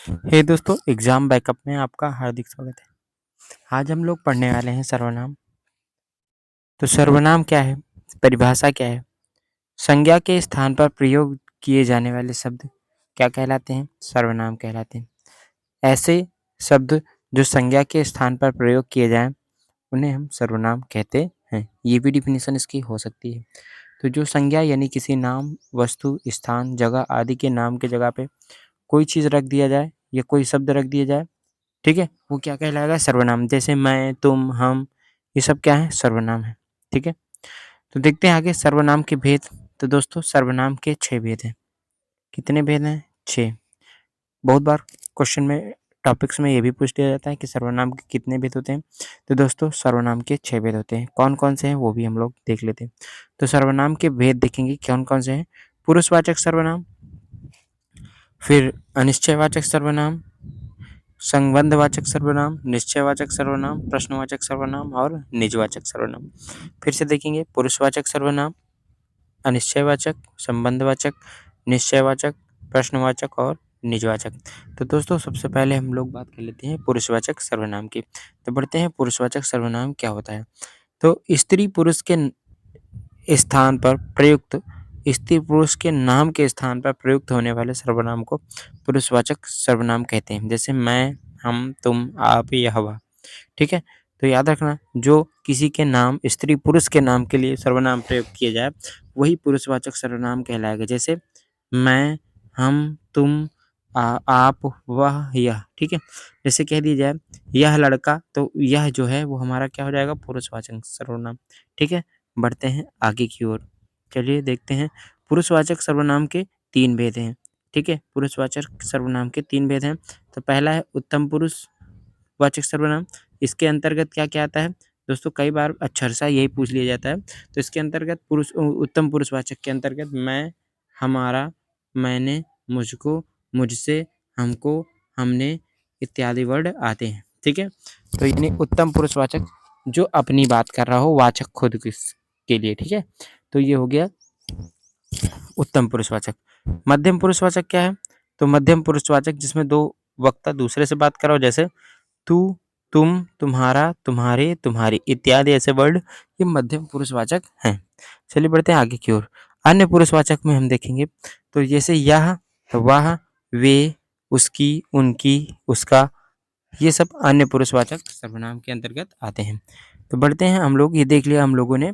हे दोस्तों, exam backup में आपका हार्दिक स्वागत है। आज हम लोग पढ़ने वाले हैं सर्वनाम। तो सर्वनाम क्या है, परिभाषा क्या है, संज्ञा के स्थान पर प्रयोग किए जाने वाले शब्द क्या कहलाते हैं, सर्वनाम कहलाते हैं। ऐसे शब्द जो संज्ञा के स्थान पर प्रयोग किए जाएं उन्हें हम सर्वनाम कहते हैं। ये भी डिफिनीशन इसकी हो सकती है। तो जो संज्ञा यानी किसी नाम, वस्तु, स्थान, जगह आदि के नाम के जगह पे कोई चीज़ रख दिया जाए या कोई शब्द रख दिया जाए, ठीक है, वो क्या कहलाएगा, सर्वनाम। जैसे मैं, तुम, हम, ये सब क्या है, सर्वनाम है। ठीक है, तो देखते हैं आगे सर्वनाम के भेद। तो दोस्तों, सर्वनाम के 6 भेद हैं। कितने भेद हैं? 6। बहुत बार क्वेश्चन में, टॉपिक्स में ये भी पूछ लिया जाता है कि सर्वनाम के कितने भेद होते हैं। तो दोस्तों, सर्वनाम के 6 भेद होते हैं। कौन कौन से हैं वो भी हम लोग देख लेते हैं। तो सर्वनाम के भेद देखेंगे कौन कौन से हैं। पुरुषवाचक सर्वनाम, फिर अनिश्चयवाचक सर्वनाम, संबंधवाचक सर्वनाम, निश्चयवाचक सर्वनाम, प्रश्नवाचक सर्वनाम और निजवाचक सर्वनाम। फिर से देखेंगे, पुरुषवाचक सर्वनाम, अनिश्चयवाचक, संबंधवाचक, निश्चयवाचक, प्रश्नवाचक और निजवाचक। तो दोस्तों, सबसे पहले हम लोग बात कर लेते हैं पुरुषवाचक सर्वनाम की। तो बढ़ते हैं, पुरुषवाचक सर्वनाम क्या होता है। तो स्त्री पुरुष के स्थान पर प्रयुक्त, स्त्री पुरुष के नाम के स्थान पर प्रयुक्त होने वाले सर्वनाम को पुरुषवाचक सर्वनाम कहते हैं। जैसे मैं, हम, तुम, आप, यह, वह। ठीक है, तो याद रखना, जो किसी के नाम, स्त्री पुरुष के नाम के लिए सर्वनाम प्रयोग किया जाए वही पुरुषवाचक सर्वनाम कहलाएगा। जैसे मैं, हम, तुम, आप, वह, यह। ठीक है, जैसे कह दिया जाए यह लड़का, तो यह जो है वो हमारा क्या हो जाएगा, पुरुषवाचक सर्वनाम। ठीक है, बढ़ते हैं आगे की ओर। चलिए देखते हैं, पुरुषवाचक सर्वनाम के 3 भेद हैं। ठीक है, पुरुषवाचक सर्वनाम के 3 भेद हैं। तो पहला है उत्तम पुरुष वाचक सर्वनाम। इसके अंतर्गत क्या क्या आता है दोस्तों, कई बार अक्षरशः यही पूछ लिया जाता है। तो इसके अंतर्गत उत्तम पुरुषवाचक के अंतर्गत मैं, हमारा, मैंने, मुझको, मुझसे, हमको, हमने इत्यादि वर्ड आते हैं। ठीक है, तो यानी उत्तम पुरुषवाचक जो अपनी बात कर रहा हो, वाचक खुद के लिए। ठीक है, तो ये हो गया उत्तम पुरुषवाचक। मध्यम पुरुषवाचक क्या है, तो मध्यम पुरुषवाचक जिसमें दो वक्ता दूसरे से बात कर रहा हो, जैसे तू, तुम, तुम्हारा, तुम्हारे, तुम्हारी इत्यादि ऐसे वर्ड, ये मध्यम पुरुषवाचक हैं। चलिए बढ़ते हैं आगे की ओर। अन्य पुरुषवाचक में हम देखेंगे तो जैसे यह, वह, वे, उसकी, उनकी, उसका, ये सब अन्य पुरुषवाचक सर्वनाम के अंतर्गत आते हैं। तो बढ़ते हैं हम लोग, ये देख लिया हम लोगों ने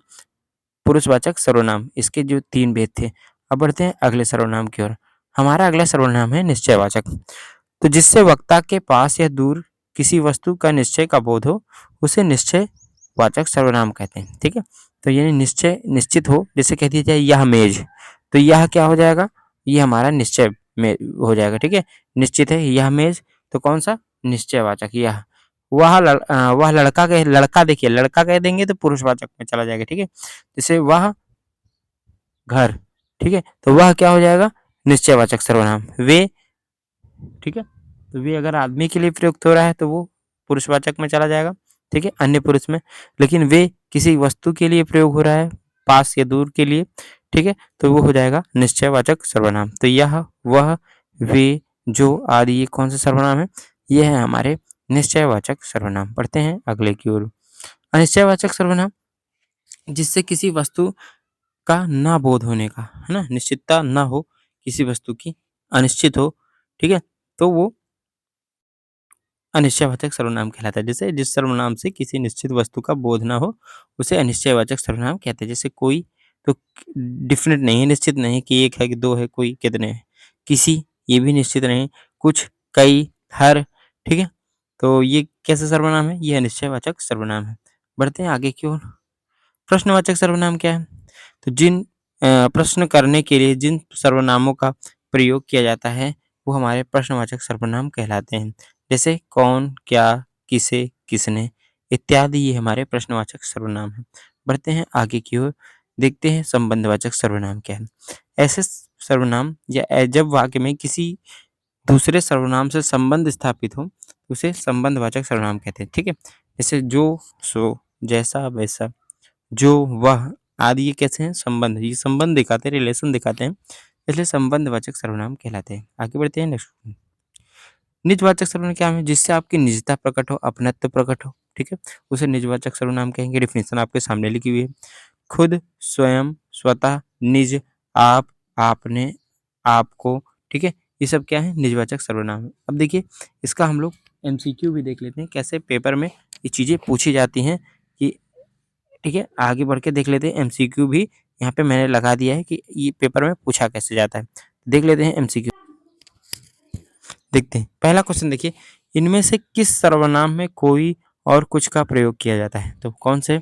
पुरुषवाचक सर्वनाम, इसके जो 3 भेद थे। अब बढ़ते हैं अगले सर्वनाम की ओर। हमारा अगला सर्वनाम है निश्चयवाचक। तो जिससे वक्ता के पास या दूर किसी वस्तु का निश्चय का बोध हो, उसे निश्चयवाचक सर्वनाम कहते हैं। ठीक है, तो यानी निश्चय निश्चित हो, जैसे कह दिया जाए यह मेज, तो यह क्या हो जाएगा, ये हमारा निश्चय में हो जाएगा। ठीक है, निश्चित है यह मेज, तो कौन सा, निश्चयवाचक यह। वह लड़का, कह लड़का, देखिए लड़का कह देंगे तो पुरुषवाचक में चला जाएगा। ठीक है, जैसे वह घर, ठीक है, तो वह क्या हो जाएगा, निश्चयवाचक सर्वनाम। वे, ठीक है, तो वे अगर आदमी के लिए प्रयुक्त हो रहा है तो वो पुरुषवाचक में चला जाएगा। ठीक है, अन्य पुरुष में। लेकिन वे किसी वस्तु के लिए प्रयोग हो रहा है, पास या दूर के लिए, ठीक है, तो वो हो जाएगा निश्चयवाचक सर्वनाम। तो यह, वह, वे, जो आदि, ये कौन सा सर्वनाम है, ये है हमारे निश्चयवाचक सर्वनाम। पढ़ते हैं अगले की ओर। अनिश्चयवाचक सर्वनाम, जिससे किसी वस्तु का ना बोध होने का, है ना, निश्चितता ना हो किसी वस्तु की, अनिश्चित हो, ठीक है, तो वो अनिश्चयवाचक सर्वनाम कहलाता है। जैसे जिस सर्वनाम से किसी निश्चित वस्तु का बोध ना हो, उसे अनिश्चयवाचक सर्वनाम कहते हैं। जैसे कोई, तो डिफिनिट नहीं है, निश्चित नहीं कि एक है कि दो है, कोई कितने हैं, किसी, ये भी निश्चित नहीं, कुछ, कई, हर। ठीक है, तो ये कैसे सर्वनाम है, ये अनिश्चयवाचक सर्वनाम है। बढ़ते हैं आगे की ओर। प्रश्नवाचक सर्वनाम क्या है, तो जिन प्रश्न करने के लिए जिन सर्वनामों का प्रयोग किया जाता है वो हमारे प्रश्नवाचक सर्वनाम कहलाते हैं। जैसे कौन, क्या, किसे, किसने इत्यादि, ये हमारे प्रश्नवाचक सर्वनाम हैं। बढ़ते हैं आगे की ओर, देखते हैं संबंधवाचक सर्वनाम क्या है। ऐसे सर्वनाम या जब वाक्य में किसी दूसरे सर्वनाम से संबंध स्थापित हो, उसे संबंधवाचक सर्वनाम कहते हैं। ठीक है, जैसे जो, सो, जैसा, वैसा, जो, वह आदि, ये कैसे हैं, संबंध, ये संबंध दिखाते हैं, रिलेशन दिखाते हैं, इसलिए संबंधवाचक सर्वनाम कहलाते हैं। आगे बढ़ते हैं नेक्स्ट। निजवाचक सर्वनाम क्या है? जिससे आपकी निजता प्रकट हो, अपनत्व प्रकट हो, ठीक है? उसे निजवाचक सर्वनाम कहेंगे। डेफिनेशन आपके सामने लिखी हुई है। खुद, स्वयं, स्वतः, निज, आप, आपने, आपको, ठीक है? ये सब क्या है? निजवाचक सर्वनाम है। अब देखिए इसका हम लोग एमसीक्यू भी देख लेते हैं, कैसे पेपर में ये चीज़ें पूछी जाती हैं कि ठीक है? आगे बढ़ के देख लेते हैं एमसीक्यू भी यहाँ पे मैंने लगा दिया है कि ये पेपर में पूछा कैसे जाता है। देख लेते हैं एमसीक्यू। देखते हैं। पहला क्वेश्चन देखिए, इनमें से किस सर्वनाम में कोई और कुछ का प्रयोग किया जाता है? तो कौन सा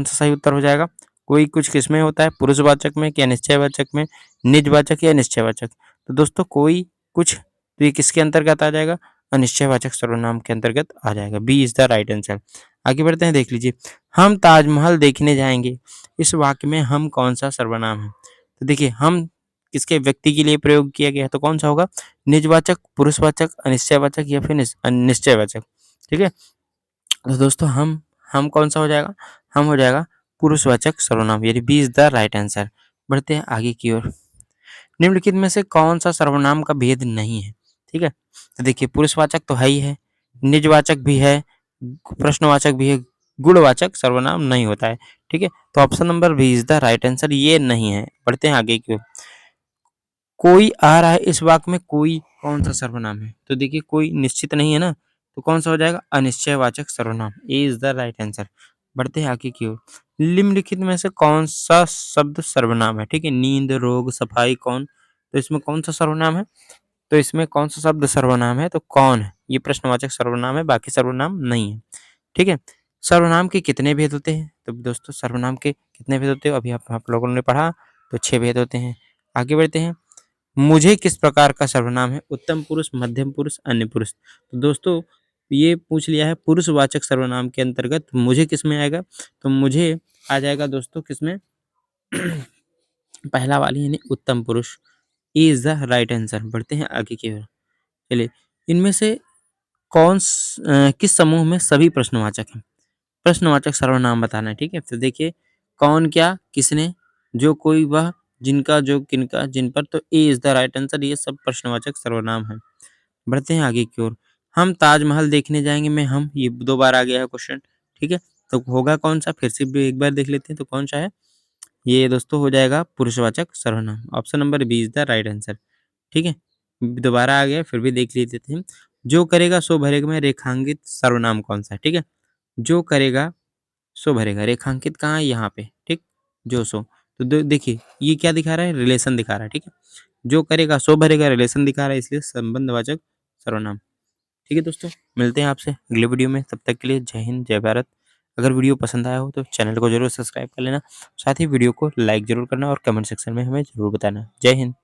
सही उत्तर हो जाएगा? कोई कुछ किसमें होता है? पुरुषवाचक में या निश्चयवाचक में, निजवाचक या निश्चयवाचक? तो दोस्तों कोई कुछ, तो ये किसके अंतर्गत आ जाएगा? अनिश्चयवाचक सर्वनाम के अंतर्गत आ जाएगा। B is the right answer. आगे बढ़ते हैं, देख लीजिए। हम ताजमहल देखने जाएंगे, इस वाक्य में हम कौन सा सर्वनाम है? तो देखिए हम किसके, व्यक्ति के लिए प्रयोग किया गया है, तो कौन सा होगा? निजवाचक, पुरुषवाचक, अनिश्चयवाचक या फिर निश्चयवाचक, ठीक है? तो दोस्तों हम कौन सा हो जाएगा? हम हो जाएगा पुरुषवाचक सर्वनाम, यानी B is the right answer. बढ़ते हैं आगे की ओर। निम्नलिखित में से कौन सा सर्वनाम का भेद नहीं है? ठीक है, तो देखिए पुरुषवाचक तो है ही है, निजवाचक भी है, प्रश्नवाचक भी है, गुणवाचक सर्वनाम नहीं होता है। ठीक है, तो option number B is the right answer, ये नहीं है। बढ़ते हैं आगे की ओर। कोई आ रहा है, इस वाक्य में कोई कौन सा सर्वनाम है? तो देखिए कोई निश्चित नहीं है ना, तो कौन सा हो जाएगा? अनिश्चयवाचक सर्वनाम, ए इज द राइट आंसर। बढ़ते हैं आगे की ओर। निम्नलिखित में से कौन सा शब्द सर्वनाम है? ठीक है, नींद, रोग, सफाई, कौन, तो इसमें कौन सा सर्वनाम है? तो इसमें कौन सा शब्द सर्वनाम है? तो कौन है, ये प्रश्नवाचक सर्वनाम है, बाकी सर्वनाम नहीं है। ठीक है, सर्वनाम के कितने भेद होते हैं? तो दोस्तों सर्वनाम के कितने भेद होते हैं अभी आप लोगों ने पढ़ा, तो 6 भेद होते हैं। आगे बढ़ते हैं। मुझे किस प्रकार का सर्वनाम है? उत्तम पुरुष, मध्यम पुरुष, अन्य पुरुष। तो दोस्तों ये पूछ लिया है पुरुषवाचक सर्वनाम के अंतर्गत, मुझे किस में आएगा? तो मुझे आ जाएगा दोस्तों किसमें? पहला वाली यानी उत्तम पुरुष, E is the right answer. बढ़ते हैं आगे की ओर। चलिए, इनमें से किस समूह में सभी प्रश्नवाचक हैं? प्रश्नवाचक सर्वनाम बताना है। ठीक है, तो देखिए कौन, क्या, किसने, जो, कोई, वह, जिनका, जो, किनका, जिन पर, तो ए इज द राइट आंसर, ये सब प्रश्नवाचक सर्वनाम है। बढ़ते हैं आगे की ओर। हम ताजमहल देखने जाएंगे में हम, ये 2 बार आ गया है क्वेश्चन। ठीक है, तो होगा कौन सा? फिर से भी एक बार देख लेते हैं, तो कौन सा है? ये दोस्तों हो जाएगा पुरुषवाचक सर्वनाम, option number B is the right answer. ठीक है, दोबारा आ गया, फिर भी देख लेते थे। जो करेगा सो भरेगा में रेखांकित सर्वनाम कौन सा है? ठीक है, जो करेगा सो भरेगा, रेखांकित कहाँ है? यहाँ पे, ठीक, जो सो। तो देखिए ये क्या दिखा रहा है? रिलेशन दिखा रहा है। ठीक है, जो करेगा सो भरेगा रिलेशन दिखा रहा है, इसलिए संबंधवाचक सर्वनाम। ठीक है दोस्तों, मिलते हैं आपसे अगले वीडियो में, तब तक के लिए जय हिंद, जय भारत। अगर वीडियो पसंद आया हो तो चैनल को जरूर सब्सक्राइब कर लेना, साथ ही वीडियो को लाइक जरूर करना और कमेंट सेक्शन में हमें जरूर बताना। जय हिंद।